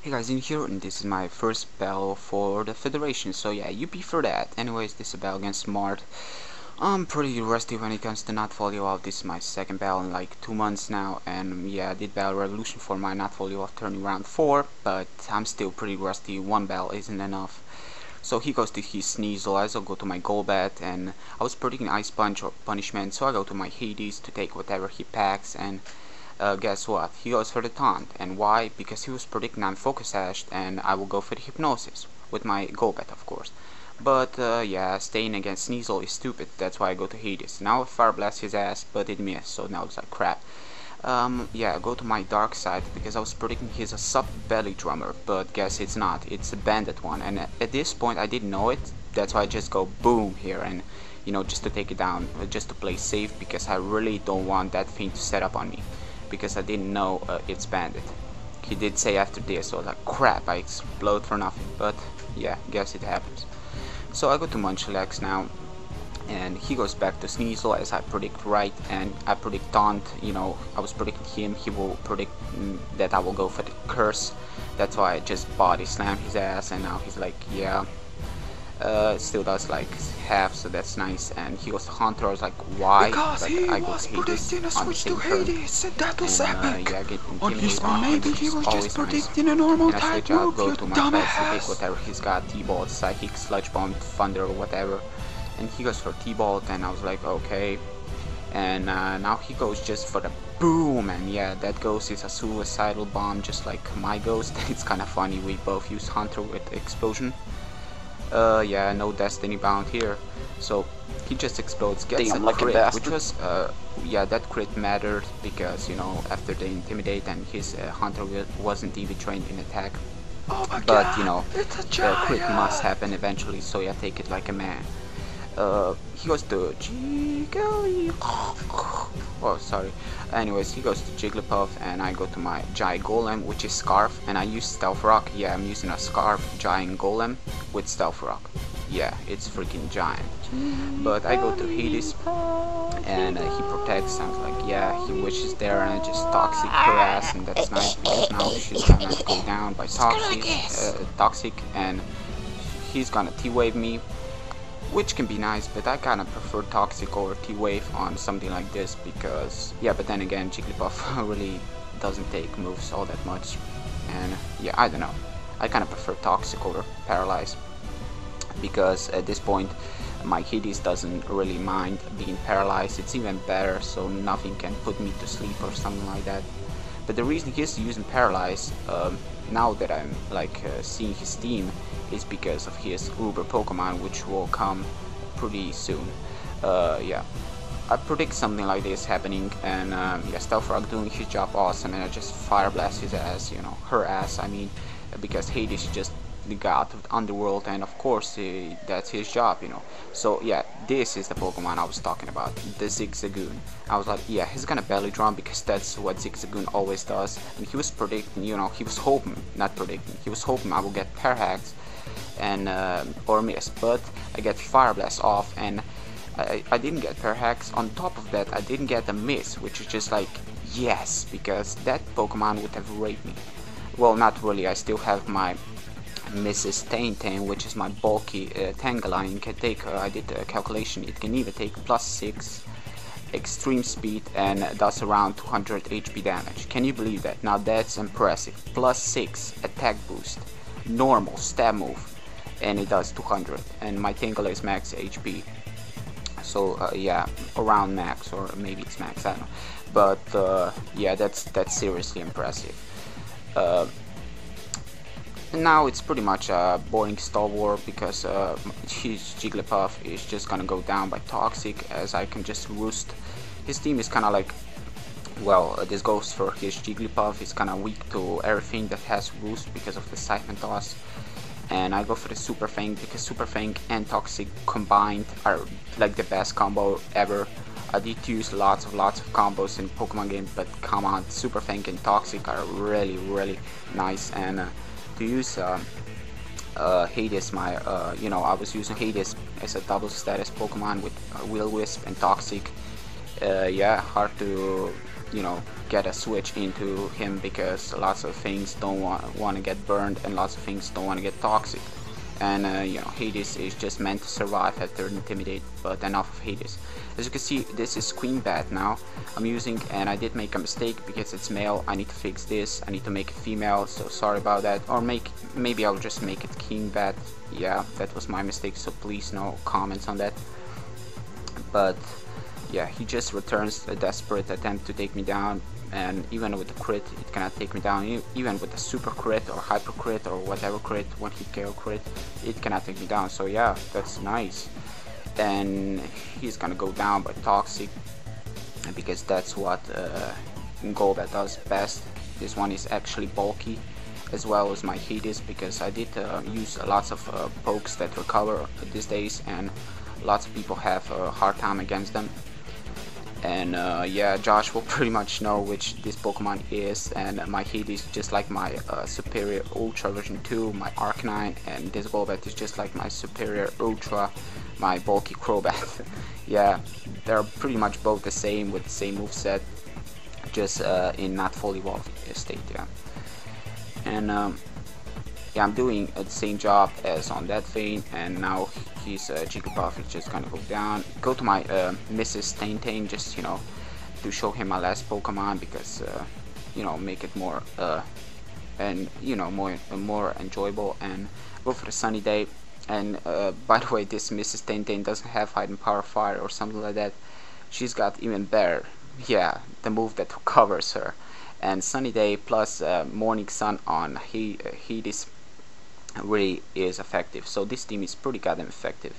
Hey guys, in here, and this is my first battle for the Federation, so yeah, you prefer that. Anyways, this is a battle against Smart. I'm pretty rusty when it comes to not folio off. This is my second battle in like 2 months now, and yeah, I did battle Revolution for my not folio off turning round 4, but I'm still pretty rusty. One battle isn't enough. So he goes to his Sneasel, I'll go to my Golbat, and I was predicting Ice Punch or Punishment, so I go to my Hades to take whatever he packs, and guess what? He goes for the taunt. And why? Because he was predicting I'm focus ashed and I will go for the hypnosis with my Golbat, of course. But yeah, staying against Sneasel is stupid. That's why I go to Hades. Now I Fire Blast his ass, but it missed, so now it's like crap. Yeah, I go to my dark side because I was predicting he's a sub belly drummer, but guess it's not. It's a bandit one, and at this point I didn't know it. That's why I just go boom here, and you know, just to take it down, just to play safe, because I really don't want that thing to set up on me, because I didn't know it's bandit. He did say after this, so like crap, I explode for nothing, but yeah, guess it happens. So I go to Munchlax now, and he goes back to Sneasel as I predict right, and I predict taunt. You know, I was predicting him, he will predict that I will go for the curse. That's why I just body slam his ass, and now he's like, yeah. Still does like half, so that's nice. And he goes to Hunter. I was like, why? Because but he I was predicting a switch to Hades, and that was epic. Yeah, get On his own, maybe he was just predicting nice. a normal And I type switch out, move, go you to my pets to take dumbass. whatever he's got, T-Bolt, Psychic, Sludge Bomb, Thunder, or whatever. And he goes for T-Bolt, and I was like, okay. And now he goes just for the boom, and yeah, that ghost is a suicidal bomb, just like my ghost. It's kind of funny, we both use Hunter with Explosion. Yeah, no Destiny Bound here, so he just explodes, gets a crit, which was, yeah, that crit mattered because, you know, after the Intimidate and his Hunter wasn't even trained in attack, Oh my but god, you know, it's a the crit giant. must happen eventually, so yeah, take it like a man. He goes to Jiggly. Oh, sorry. Anyways, he goes to Jigglypuff, and I go to my Giant Golem, which is Scarf, and I use Stealth Rock. Yeah, I'm using a Scarf Giant Golem with Stealth Rock. Yeah, it's freaking giant. But I go to Hades, and he protects. Sounds like, yeah, he wishes there, and I just Toxic her ass, and that's nice because now she's gonna go down by Toxic, and he's gonna T-Wave me, which can be nice, but I kinda prefer Toxic over T-Wave on something like this because, yeah, but then again, Jigglypuff really doesn't take moves all that much, and yeah, I don't know, I kinda prefer Toxic over Paralyze, because at this point my Hades doesn't really mind being paralyzed. It's even better, so nothing can put me to sleep or something like that. But the reason he's using Paralyze, now that I'm like seeing his team, is because of his Uber Pokemon, which will come pretty soon. Yeah, I predict something like this happening, and yeah, Stealth Rock doing his job awesome, and I just Fire Blast his ass, you know, her ass, I mean, because Hades is just the god of the underworld, and of course that's his job, you know. So yeah, this is the Pokemon I was talking about, the Zigzagoon. I was like, yeah, he's gonna belly drum because that's what Zigzagoon always does, and he was predicting, you know, he was hoping, not predicting, he was hoping I will get Parahax and or miss, but I get Fire Blast off, and I didn't get Parahax. On top of that, I didn't get a miss, which is just like, yes, because that Pokemon would have raped me. Well, not really, I still have my Mrs. Taintain, which is my bulky Tangela. Can take, I did a calculation, it can either take +6 extreme speed and does around 200 HP damage. Can you believe that? Now that's impressive. +6 attack boost, normal stab move, and it does 200, and my Tangela is max HP, so yeah, around max, or maybe it's max, I don't know, but yeah, that's seriously impressive. Now it's pretty much a boring Star War because his Jigglypuff is just gonna go down by Toxic, as I can just roost. His team is kinda like, well, this goes for his Jigglypuff, is kinda weak to everything that has roost because of the Siphon Toss. And I go for the Super Fang because Super Fang and Toxic combined are like the best combo ever. I did use lots of combos in Pokemon games, but come on, Super Fang and Toxic are really nice. And to use Hades, you know, I was using Hades as a double status Pokemon with Will-Wisp and Toxic. Yeah, hard to, you know, get a switch into him, because lots of things don't want to get burned, and lots of things don't want to get toxic. And you know, Hades is just meant to survive after Intimidate. But enough of Hades. As you can see, this is Queen Bat now I'm using, and I did make a mistake because it's male. I need to fix this. I need to make it female, so sorry about that. Or maybe I'll just make it King Bat. Yeah, that was my mistake, so please no comments on that. But yeah, he just returns a desperate attempt to take me down, and even with the crit it cannot take me down. Even with the super crit or hyper crit or whatever crit, one hit KO crit, it cannot take me down. So yeah, that's nice. And he's gonna go down by toxic, because that's what Golbat does best. This one is actually bulky, as well as my Hades, because I did use lots of pokes that recover these days, and lots of people have a hard time against them. And yeah, Josh will pretty much know which this Pokemon is, and my Hades is just like my superior Ultra version 2, my Arcanine, and this Golbat is just like my superior Ultra, my bulky Crobat. Yeah, they're pretty much both the same, with the same moveset, just in not fully evolved state. Yeah, and yeah, I'm doing the same job as on that vein, and now his Jigglypuff is just gonna go down. Go to my Mrs. Taintain, just, you know, to show him my last Pokemon, because you know, make it more and you know, more enjoyable, and go for the Sunny Day. And by the way, this Mrs. Taintain doesn't have Hidden Power Fire or something like that. She's got even better, yeah, the move that covers her. And Sunny Day plus Morning Sun on Hades really is effective. So this team is pretty goddamn effective.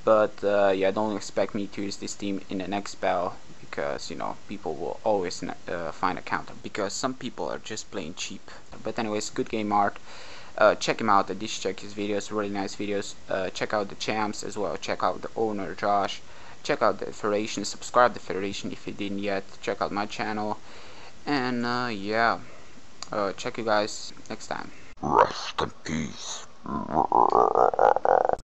But yeah, don't expect me to use this team in the next battle, because you know, people will always find a counter, because some people are just plain cheap. But anyways, good game art. Check him out. I did check his videos, really nice videos. Check out the champs as well. Check out the owner Josh. Check out the Federation. Subscribe to the Federation if you didn't yet. Check out my channel. And yeah, check you guys next time. Rest in peace.